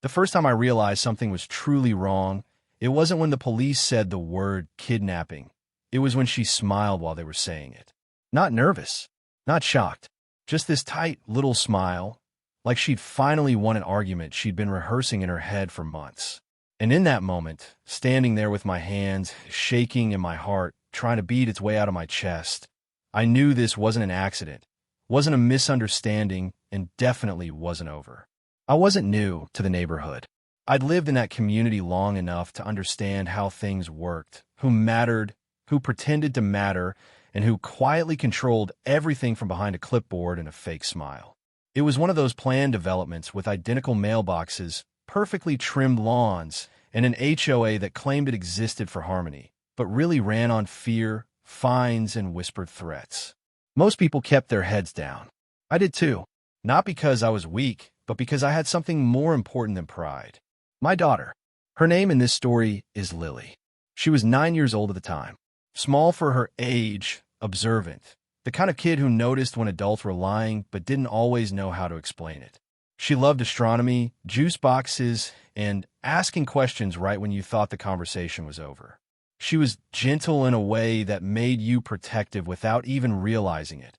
The first time I realized something was truly wrong, it wasn't when the police said the word kidnapping. It was when she smiled while they were saying it. Not nervous, not shocked, just this tight little smile, like she'd finally won an argument she'd been rehearsing in her head for months. And in that moment, standing there with my hands shaking and my heart trying to beat its way out of my chest, I knew this wasn't an accident, wasn't a misunderstanding, and definitely wasn't over. I wasn't new to the neighborhood. I'd lived in that community long enough to understand how things worked, who mattered, who pretended to matter, and who quietly controlled everything from behind a clipboard and a fake smile. It was one of those planned developments with identical mailboxes, perfectly trimmed lawns, and an HOA that claimed it existed for harmony, but really ran on fear, fines, and whispered threats. Most people kept their heads down. I did too. Not because I was weak, but because I had something more important than pride. My daughter. Her name in this story is Lily. She was 9 years old at the time. Small for her age, observant. The kind of kid who noticed when adults were lying but didn't always know how to explain it. She loved astronomy, juice boxes, and asking questions right when you thought the conversation was over. She was gentle in a way that made you protective without even realizing it.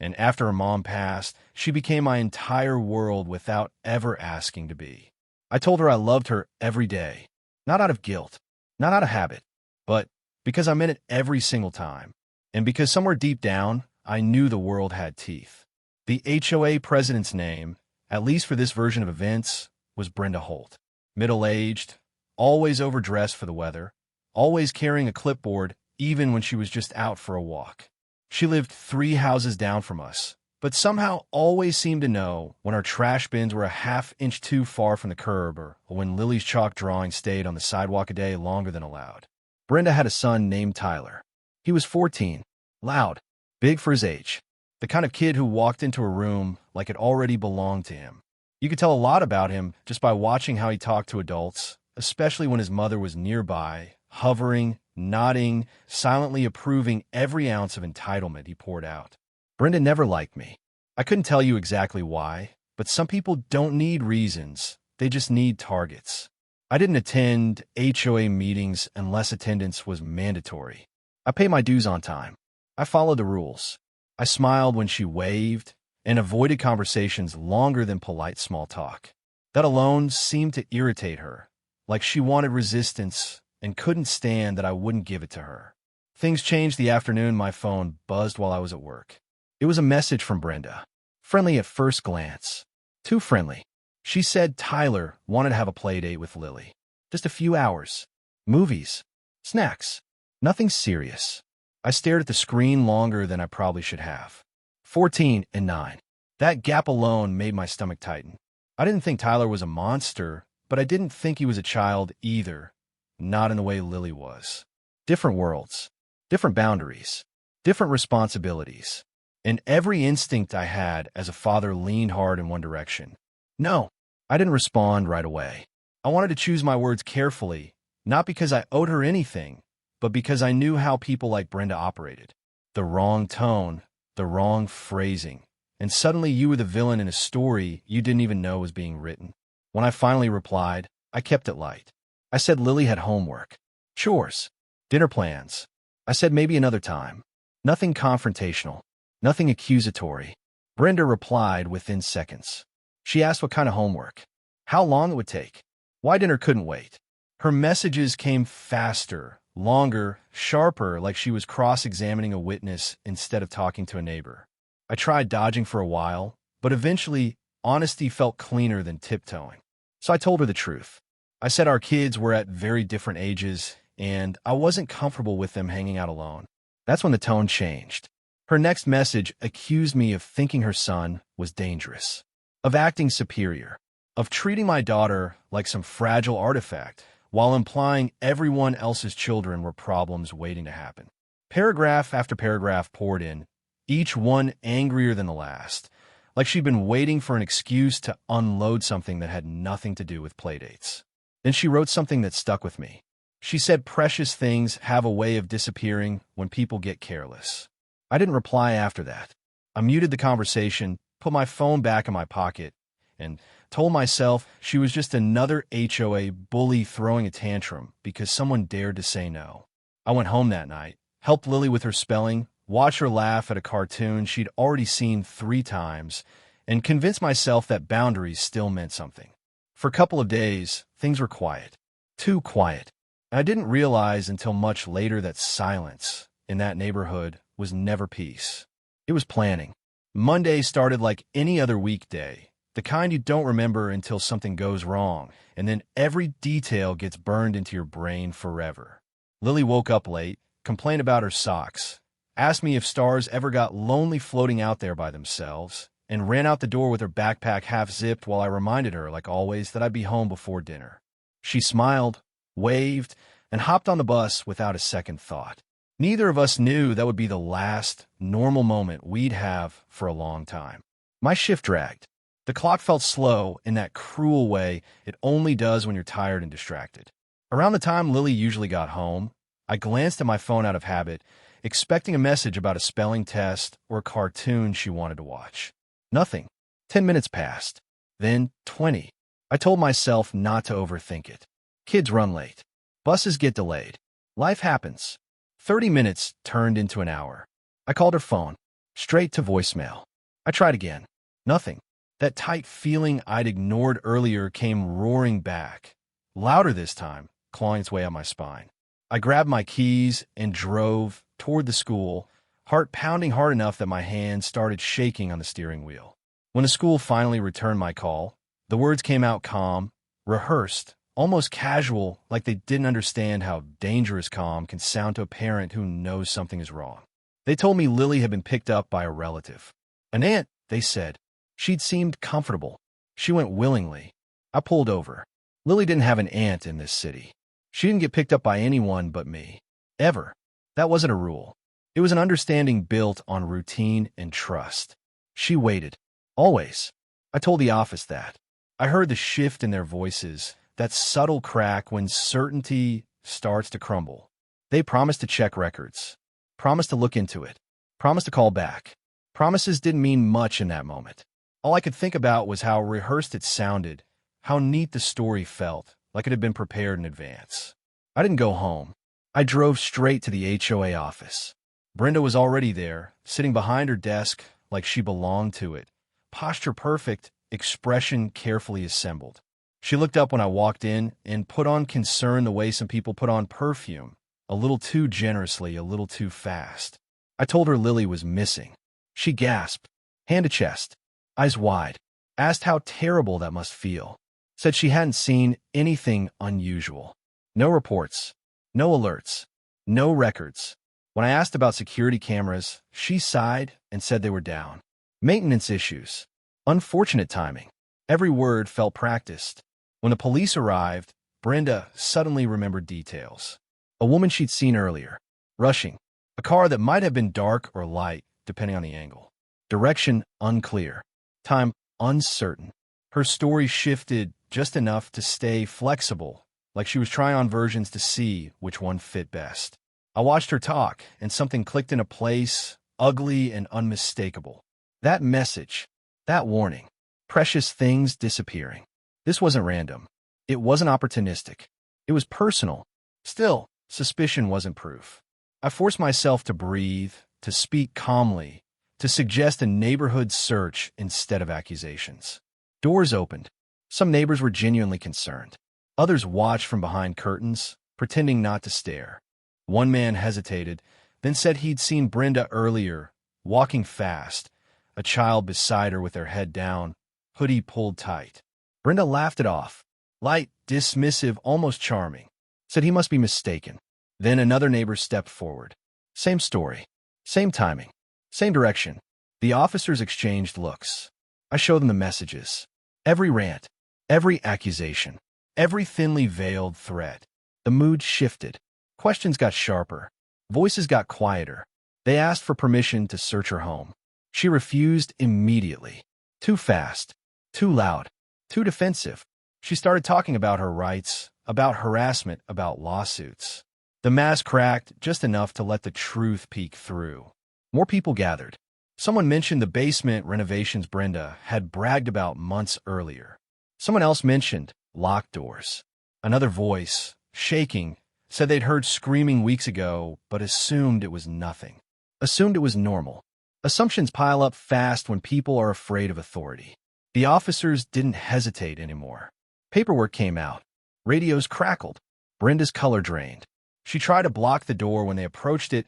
And after her mom passed, she became my entire world without ever asking to be. I told her I loved her every day, not out of guilt, not out of habit, but because I meant it every single time. And because somewhere deep down, I knew the world had teeth. The HOA president's name, at least for this version of events, was Brenda Holt. Middle-aged, always overdressed for the weather, always carrying a clipboard even when she was just out for a walk. She lived 3 houses down from us, but somehow always seemed to know when our trash bins were a half-inch too far from the curb or when Lily's chalk drawing stayed on the sidewalk a day longer than allowed. Brenda had a son named Tyler. He was 14, loud, big for his age, the kind of kid who walked into a room like it already belonged to him. You could tell a lot about him just by watching how he talked to adults, especially when his mother was nearby, hovering, nodding, silently approving every ounce of entitlement he poured out. Brenda never liked me. I couldn't tell you exactly why, but some people don't need reasons. They just need targets. I didn't attend HOA meetings unless attendance was mandatory. I paid my dues on time. I followed the rules. I smiled when she waved and avoided conversations longer than polite small talk. That alone seemed to irritate her, like she wanted resistance and couldn't stand that I wouldn't give it to her. Things changed the afternoon my phone buzzed while I was at work. It was a message from Brenda. Friendly at first glance. Too friendly. She said Tyler wanted to have a play date with Lily. Just a few hours. Movies. Snacks. Nothing serious. I stared at the screen longer than I probably should have. 14 and 9. That gap alone made my stomach tighten. I didn't think Tyler was a monster, but I didn't think he was a child either. Not in the way Lily was. Different worlds. Different boundaries. Different responsibilities. And every instinct I had as a father leaned hard in one direction. No, I didn't respond right away. I wanted to choose my words carefully, not because I owed her anything, but because I knew how people like Brenda operated. The wrong tone, the wrong phrasing, and suddenly you were the villain in a story you didn't even know was being written. When I finally replied, I kept it light. I said Lily had homework, chores, dinner plans. I said maybe another time. Nothing confrontational, nothing accusatory. Brenda replied within seconds. She asked what kind of homework, how long it would take, why dinner couldn't wait. Her messages came faster, longer, sharper, like she was cross-examining a witness instead of talking to a neighbor. I tried dodging for a while, but eventually, honesty felt cleaner than tiptoeing. So I told her the truth. I said our kids were at very different ages, and I wasn't comfortable with them hanging out alone. That's when the tone changed. Her next message accused me of thinking her son was dangerous, of acting superior, of treating my daughter like some fragile artifact, while implying everyone else's children were problems waiting to happen. Paragraph after paragraph poured in, each one angrier than the last, like she'd been waiting for an excuse to unload something that had nothing to do with playdates. Then she wrote something that stuck with me. She said precious things have a way of disappearing when people get careless. I didn't reply after that. I muted the conversation, put my phone back in my pocket, and told myself she was just another HOA bully throwing a tantrum because someone dared to say no. I went home that night, helped Lily with her spelling, watched her laugh at a cartoon she'd already seen 3 times, and convinced myself that boundaries still meant something. For a couple of days, things were quiet. Too quiet. And I didn't realize until much later that silence in that neighborhood was never peace. It was planning. Monday started like any other weekday, the kind you don't remember until something goes wrong, and then every detail gets burned into your brain forever. Lily woke up late, complained about her socks, asked me if stars ever got lonely floating out there by themselves, and ran out the door with her backpack half-zipped while I reminded her, like always, that I'd be home before dinner. She smiled, waved, and hopped on the bus without a second thought. Neither of us knew that would be the last normal moment we'd have for a long time. My shift dragged. The clock felt slow in that cruel way it only does when you're tired and distracted. Around the time Lily usually got home, I glanced at my phone out of habit, expecting a message about a spelling test or a cartoon she wanted to watch. Nothing. 10 minutes passed. Then 20. I told myself not to overthink it. Kids run late. Buses get delayed. Life happens. 30 minutes turned into an hour. I called her phone. Straight to voicemail. I tried again. Nothing. That tight feeling I'd ignored earlier came roaring back. Louder this time, clawing its way up my spine. I grabbed my keys and drove toward the school, heart pounding hard enough that my hands started shaking on the steering wheel. When the school finally returned my call, the words came out calm, rehearsed, almost casual, like they didn't understand how dangerous calm can sound to a parent who knows something is wrong. They told me Lily had been picked up by a relative. An aunt, they said. She'd seemed comfortable. She went willingly. I pulled over. Lily didn't have an aunt in this city. She didn't get picked up by anyone but me. Ever. That wasn't a rule. It was an understanding built on routine and trust. She waited. Always. I told the office that. I heard the shift in their voices, that subtle crack when certainty starts to crumble. They promised to check records. Promised to look into it. Promised to call back. Promises didn't mean much in that moment. All I could think about was how rehearsed it sounded, how neat the story felt, like it had been prepared in advance. I didn't go home. I drove straight to the HOA office. Brenda was already there, sitting behind her desk like she belonged to it. Posture perfect, expression carefully assembled. She looked up when I walked in and put on concern the way some people put on perfume, a little too generously, a little too fast. I told her Lily was missing. She gasped, hand to chest, eyes wide, asked how terrible that must feel. Said she hadn't seen anything unusual. No reports, no alerts, no records. When I asked about security cameras, she sighed and said they were down. Maintenance issues. Unfortunate timing. Every word felt practiced. When the police arrived, Brenda suddenly remembered details. A woman she'd seen earlier, rushing. A car that might have been dark or light, depending on the angle. Direction unclear. Time uncertain. Her story shifted just enough to stay flexible, like she was trying on versions to see which one fit best. I watched her talk, and something clicked into place, ugly and unmistakable. That message, that warning, precious things disappearing. This wasn't random. It wasn't opportunistic. It was personal. Still, suspicion wasn't proof. I forced myself to breathe, to speak calmly, to suggest a neighborhood search instead of accusations. Doors opened. Some neighbors were genuinely concerned. Others watched from behind curtains, pretending not to stare. One man hesitated, then said he'd seen Brenda earlier, walking fast, a child beside her with their head down, hoodie pulled tight. Brenda laughed it off, light, dismissive, almost charming. Said he must be mistaken. Then another neighbor stepped forward. Same story, same timing, same direction. The officers exchanged looks. I showed them the messages. Every rant, every accusation, every thinly veiled threat. The mood shifted. Questions got sharper. Voices got quieter. They asked for permission to search her home. She refused immediately. Too fast, too loud, too defensive. She started talking about her rights, about harassment, about lawsuits. The mask cracked just enough to let the truth peek through. More people gathered. Someone mentioned the basement renovations Brenda had bragged about months earlier. Someone else mentioned locked doors. Another voice, shaking, said they'd heard screaming weeks ago, but assumed it was nothing. Assumed it was normal. Assumptions pile up fast when people are afraid of authority. The officers didn't hesitate anymore. Paperwork came out. Radios crackled. Brenda's color drained. She tried to block the door when they approached it,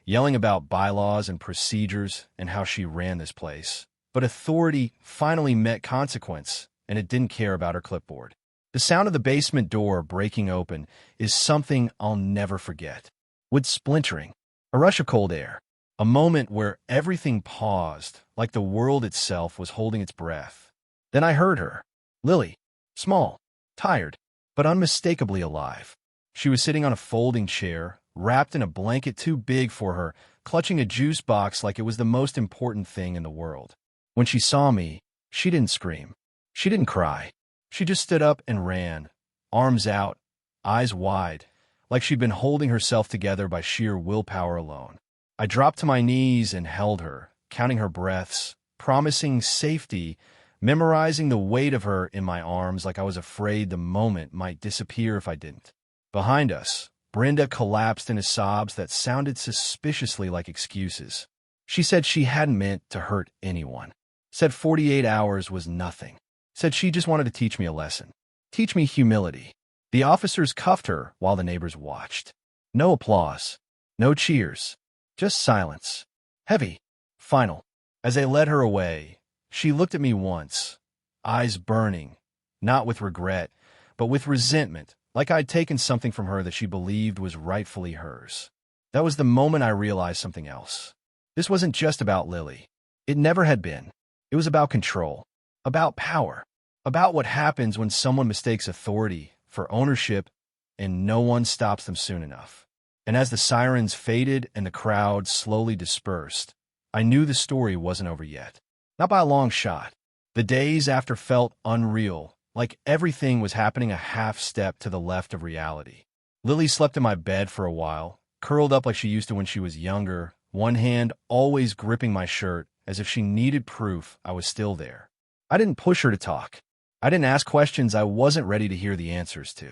yelling about bylaws and procedures and how she ran this place. But authority finally met consequence, and it didn't care about her clipboard. The sound of the basement door breaking open is something I'll never forget. Wood splintering, a rush of cold air, a moment where everything paused, like the world itself was holding its breath. Then I heard her. Lily. Small, tired, but unmistakably alive. She was sitting on a folding chair, wrapped in a blanket too big for her, clutching a juice box like it was the most important thing in the world. When she saw me, she didn't scream. She didn't cry. She just stood up and ran, arms out, eyes wide, like she'd been holding herself together by sheer willpower alone. I dropped to my knees and held her, counting her breaths, promising safety, memorizing the weight of her in my arms like I was afraid the moment might disappear if I didn't. Behind us, Brenda collapsed into sobs that sounded suspiciously like excuses. She said she hadn't meant to hurt anyone. Said 48 hours was nothing. Said she just wanted to teach me a lesson. Teach me humility. The officers cuffed her while the neighbors watched. No applause. No cheers. Just silence. Heavy. Final. As they led her away, she looked at me once, eyes burning, not with regret, but with resentment, like I'd taken something from her that she believed was rightfully hers. That was the moment I realized something else. This wasn't just about Lily. It never had been. It was about control, about power, about what happens when someone mistakes authority for ownership and no one stops them soon enough. And as the sirens faded and the crowd slowly dispersed, I knew the story wasn't over yet. Not by a long shot. The days after felt unreal, like everything was happening a half step to the left of reality. Lily slept in my bed for a while, curled up like she used to when she was younger, one hand always gripping my shirt as if she needed proof I was still there. I didn't push her to talk. I didn't ask questions I wasn't ready to hear the answers to.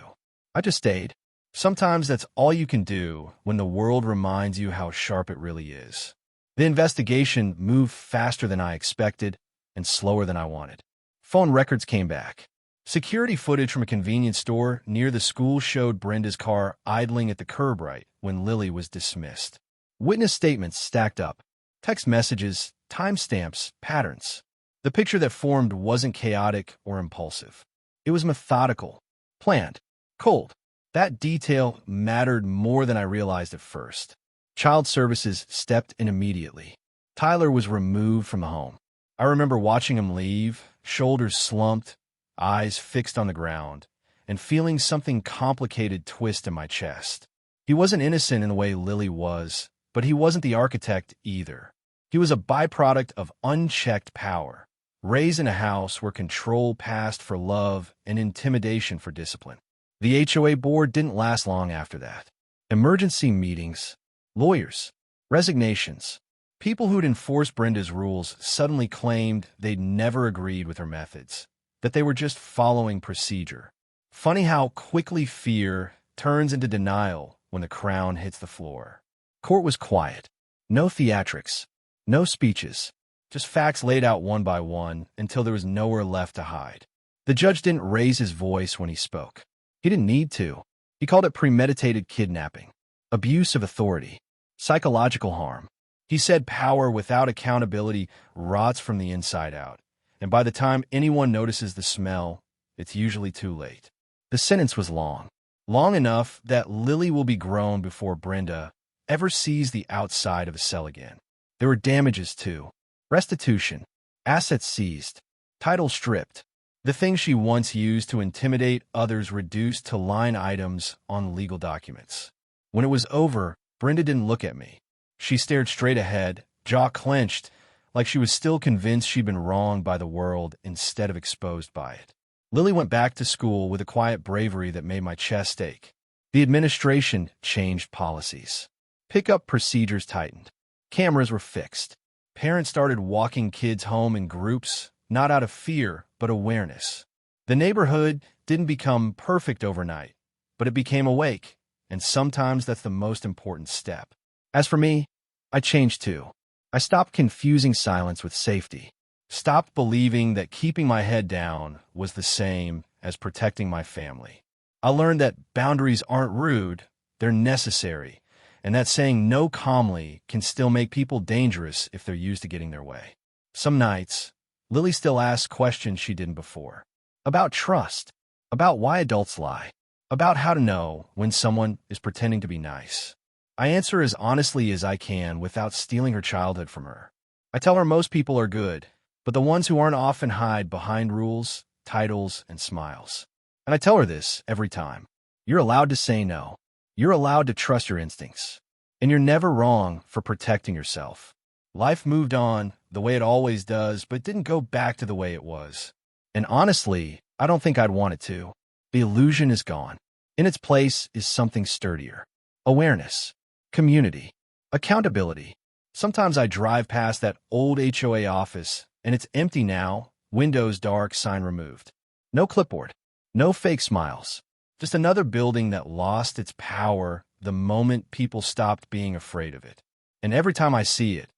I just stayed. Sometimes that's all you can do when the world reminds you how sharp it really is. The investigation moved faster than I expected and slower than I wanted. Phone records came back. Security footage from a convenience store near the school showed Brenda's car idling at the curb right when Lily was dismissed. Witness statements stacked up. Text messages, timestamps, patterns. The picture that formed wasn't chaotic or impulsive. It was methodical, planned, cold. That detail mattered more than I realized at first. Child Services stepped in immediately. Tyler was removed from the home. I remember watching him leave, shoulders slumped, eyes fixed on the ground, and feeling something complicated twist in my chest. He wasn't innocent in the way Lily was, but he wasn't the architect either. He was a byproduct of unchecked power, raised in a house where control passed for love and intimidation for discipline. The HOA board didn't last long after that. Emergency meetings, lawyers, resignations. People who'd enforced Brenda's rules suddenly claimed they'd never agreed with her methods, that they were just following procedure. Funny how quickly fear turns into denial when the crown hits the floor. Court was quiet. No theatrics, no speeches, just facts laid out one by one until there was nowhere left to hide. The judge didn't raise his voice when he spoke. He didn't need to. He called it premeditated kidnapping, abuse of authority, psychological harm. He said power without accountability rots from the inside out, and by the time anyone notices the smell, it's usually too late. The sentence was long, long enough that Lily will be grown before Brenda ever sees the outside of a cell again. There were damages too. Restitution, assets seized, title stripped. The things she once used to intimidate others reduced to line items on legal documents. When it was over, Brenda didn't look at me. She stared straight ahead, jaw clenched, like she was still convinced she'd been wronged by the world instead of exposed by it. Lily went back to school with a quiet bravery that made my chest ache. The administration changed policies. Pickup procedures tightened. Cameras were fixed. Parents started walking kids home in groups, not out of fear, but awareness. The neighborhood didn't become perfect overnight, but it became awake, and sometimes that's the most important step. As for me, I changed too. I stopped confusing silence with safety, stopped believing that keeping my head down was the same as protecting my family. I learned that boundaries aren't rude, they're necessary, and that saying no calmly can still make people dangerous if they're used to getting their way. Some nights, Lily still asks questions she didn't before. About trust, about why adults lie, about how to know when someone is pretending to be nice. I answer as honestly as I can without stealing her childhood from her. I tell her most people are good, but the ones who aren't often hide behind rules, titles, and smiles. And I tell her this every time. You're allowed to say no. You're allowed to trust your instincts. And you're never wrong for protecting yourself. Life moved on the way it always does, but didn't go back to the way it was. And honestly, I don't think I'd want it to. The illusion is gone. In its place is something sturdier. Awareness, community, accountability. Sometimes I drive past that old HOA office, and it's empty now, windows dark, sign removed. No clipboard, no fake smiles. Just another building that lost its power the moment people stopped being afraid of it. And every time I see it,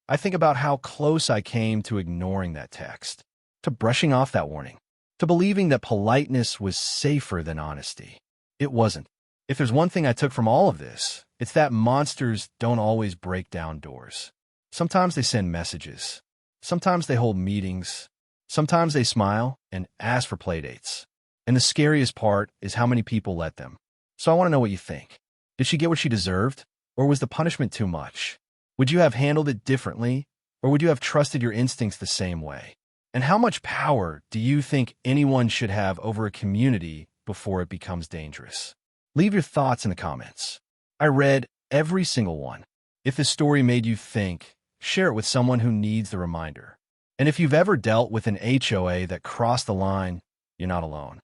I think about how close I came to ignoring that text, to brushing off that warning, to believing that politeness was safer than honesty. It wasn't. If there's one thing I took from all of this, it's that monsters don't always break down doors. Sometimes they send messages. Sometimes they hold meetings. Sometimes they smile and ask for playdates. And the scariest part is how many people let them. So I want to know what you think. Did she get what she deserved? Or was the punishment too much? Would you have handled it differently? Or would you have trusted your instincts the same way? And how much power do you think anyone should have over a community before it becomes dangerous? Leave your thoughts in the comments. I read every single one. If this story made you think, share it with someone who needs the reminder. And if you've ever dealt with an HOA that crossed the line, you're not alone.